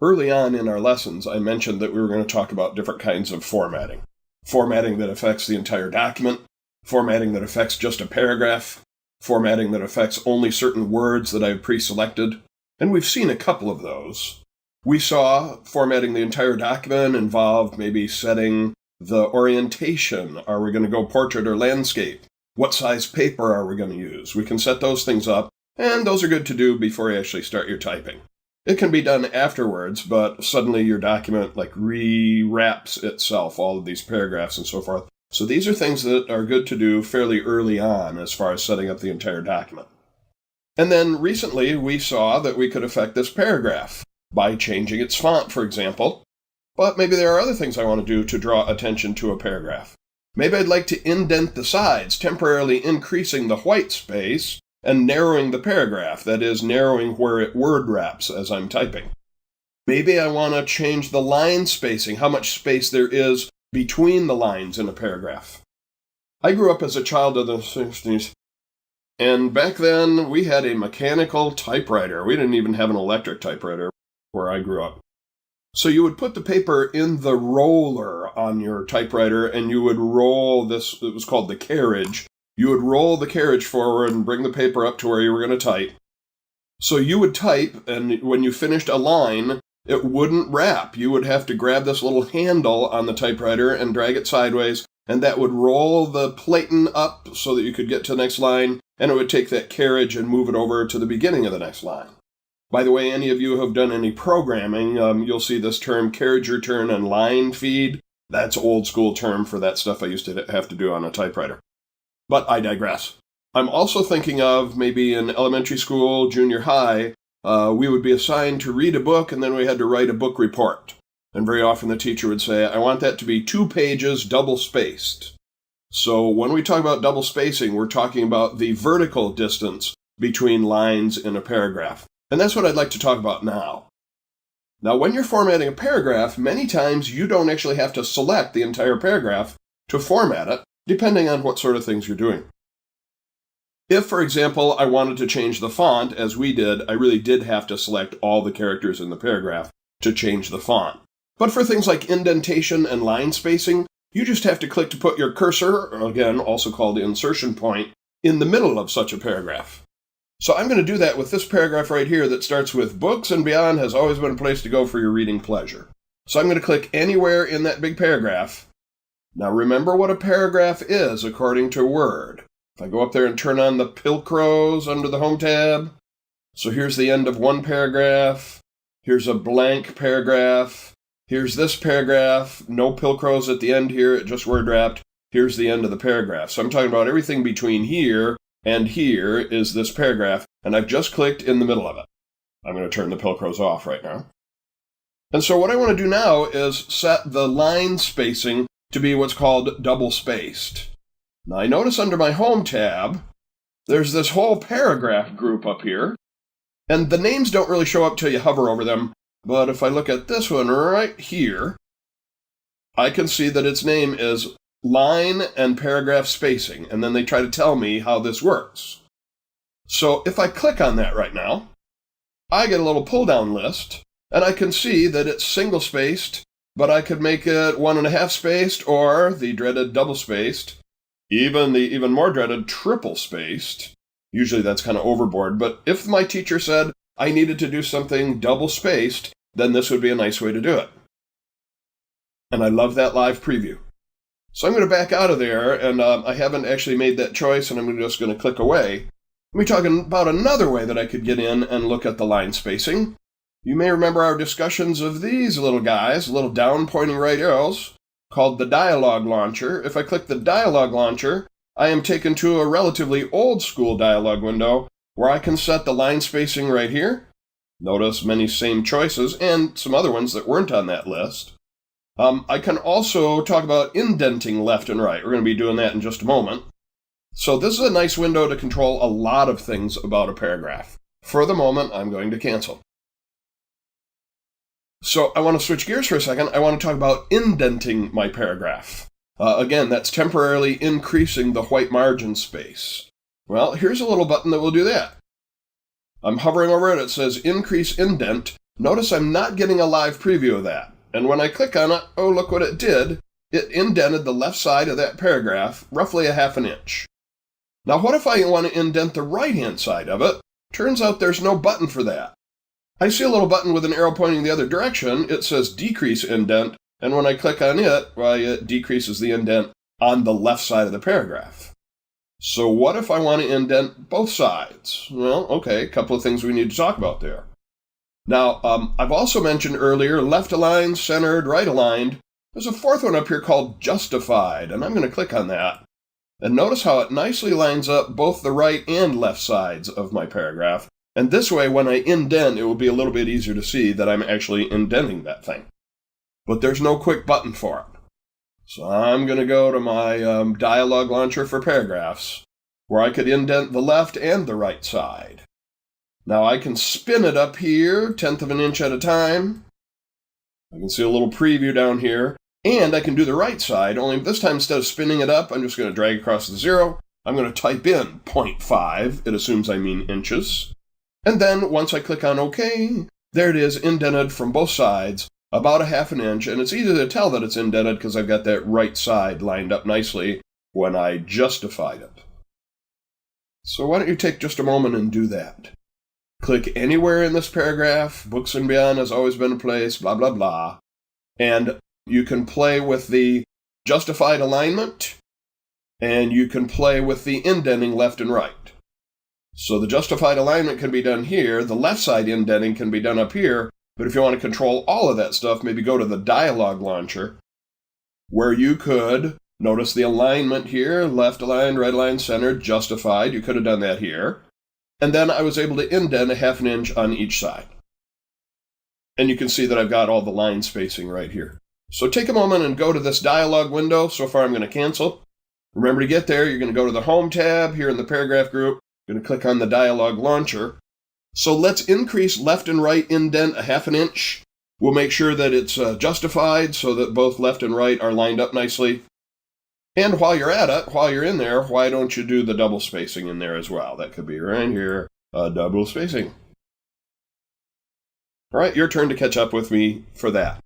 Early on in our lessons, I mentioned that we were going to talk about different kinds of formatting. Formatting that affects the entire document, formatting that affects just a paragraph, formatting that affects only certain words that I've pre-selected, and we've seen a couple of those. We saw formatting the entire document involved maybe setting the orientation. Are we going to go portrait or landscape? What size paper are we going to use? We can set those things up, and those are good to do before you actually start your typing. It can be done afterwards, but suddenly your document rewraps itself, all of these paragraphs and so forth. So these are things that are good to do fairly early on as far as setting up the entire document. And then recently we saw that we could affect this paragraph by changing its font, for example. But maybe there are other things I want to do to draw attention to a paragraph. Maybe I'd like to indent the sides, temporarily increasing the white space and narrowing the paragraph, that is, narrowing where it word wraps as I'm typing. Maybe I want to change the line spacing, how much space there is between the lines in a paragraph. I grew up as a child of the 60s, and back then we had a mechanical typewriter. We didn't even have an electric typewriter where I grew up. So you would put the paper in the roller on your typewriter, and you would roll this, it was called the carriage. You would roll the carriage forward and bring the paper up to where you were going to type. So you would type, and when you finished a line, it wouldn't wrap. You would have to grab this little handle on the typewriter and drag it sideways, and that would roll the platen up so that you could get to the next line, and it would take that carriage and move it over to the beginning of the next line. By the way, any of you who have done any programming, you'll see this term carriage return and line feed. That's old school term for that stuff I used to have to do on a typewriter. But I digress. I'm also thinking of maybe in elementary school, junior high, we would be assigned to read a book and then we had to write a book report. And very often the teacher would say, I want that to be 2 pages double spaced. So when we talk about double spacing, we're talking about the vertical distance between lines in a paragraph. And that's what I'd like to talk about now. Now, when you're formatting a paragraph, many times you don't actually have to select the entire paragraph to format it, depending on what sort of things you're doing. If, for example, I wanted to change the font, as we did, I really did have to select all the characters in the paragraph to change the font. But for things like indentation and line spacing, you just have to click to put your cursor, again, also called the insertion point, in the middle of such a paragraph. So I'm going to do that with this paragraph right here that starts with books and beyond has always been a place to go for your reading pleasure. So I'm going to click anywhere in that big paragraph. Now remember what a paragraph is according to Word. If I go up there and turn on the Pilcrows under the Home tab, so here's the end of one paragraph, here's a blank paragraph, here's this paragraph, no Pilcrows at the end here, it just word wrapped, here's the end of the paragraph. So I'm talking about everything between here and here is this paragraph, and I've just clicked in the middle of it. I'm going to turn the Pilcrows off right now. And so what I want to do now is set the line spacing to be what's called double spaced. Now I notice under my Home tab, there's this whole paragraph group up here, and the names don't really show up till you hover over them, but if I look at this one right here, I can see that its name is line and paragraph spacing, and then they try to tell me how this works. So if I click on that right now, I get a little pull-down list, and I can see that it's single-spaced, but I could make it 1.5 spaced, or the dreaded double-spaced, even the even more dreaded triple-spaced. Usually that's kind of overboard, but if my teacher said I needed to do something double-spaced, then this would be a nice way to do it. And I love that live preview. So I'm going to back out of there, and I haven't actually made that choice, and I'm just going to click away. We're talking about another way that I could get in and look at the line spacing. You may remember our discussions of these little guys, little down-pointing right arrows, called the dialog launcher. If I click the dialog launcher, I am taken to a relatively old-school dialog window where I can set the line spacing right here. Notice many same choices and some other ones that weren't on that list. I can also talk about indenting left and right. We're going to be doing that in just a moment. So this is a nice window to control a lot of things about a paragraph. For the moment, I'm going to cancel. So I want to switch gears for a second. I want to talk about indenting my paragraph. Again, that's temporarily increasing the white margin space. Well, here's a little button that will do that. I'm hovering over it. It says Increase Indent notice I'm not getting a live preview of that. And when I click on it, oh, look what it did. It indented the left side of that paragraph roughly a half an inch. Now, what if I want to indent the right-hand side of it? Turns out there's no button for that. I see a little button with an arrow pointing the other direction. It says decrease indent, and when I click on it, why, it decreases the indent on the left side of the paragraph. So what if I want to indent both sides? Well, okay, a couple of things we need to talk about there. Now, I've also mentioned earlier left aligned, centered, right aligned. There's a fourth one up here called justified, and I'm going to click on that. And notice how it nicely lines up both the right and left sides of my paragraph. And this way, when I indent, it will be a little bit easier to see that I'm actually indenting that thing. But there's no quick button for it. So I'm going to go to my dialog launcher for paragraphs, where I could indent the left and the right side. Now I can spin it up here, 1/10 of an inch at a time. I can see a little preview down here. And I can do the right side, only this time instead of spinning it up, I'm just going to drag across the 0. I'm going to type in 0.5. It assumes I mean inches. And then once I click on OK, there it is, indented from both sides, about a half an inch. And it's easy to tell that it's indented because I've got that right side lined up nicely when I justified it. So why don't you take just a moment and do that. Click anywhere in this paragraph. Books and Beyond has always been a place, blah, blah, blah. And you can play with the justified alignment, and you can play with the indenting left and right. So the justified alignment can be done here, the left side indenting can be done up here, but if you want to control all of that stuff, maybe go to the dialog launcher, where you could notice the alignment here, left aligned, right aligned, centered, justified. You could have done that here. And then I was able to indent a half an inch on each side. And you can see that I've got all the line spacing right here. So take a moment and go to this dialog window. So far I'm going to cancel. Remember to get there, you're going to go to the Home tab here in the paragraph group. You're going to click on the dialog launcher. So let's increase left and right indent a half an inch. We'll make sure that it's justified so that both left and right are lined up nicely. And while you're at it, while you're in there, why don't you do the double spacing in there as well? That could be right here, double spacing. All right, your turn to catch up with me for that.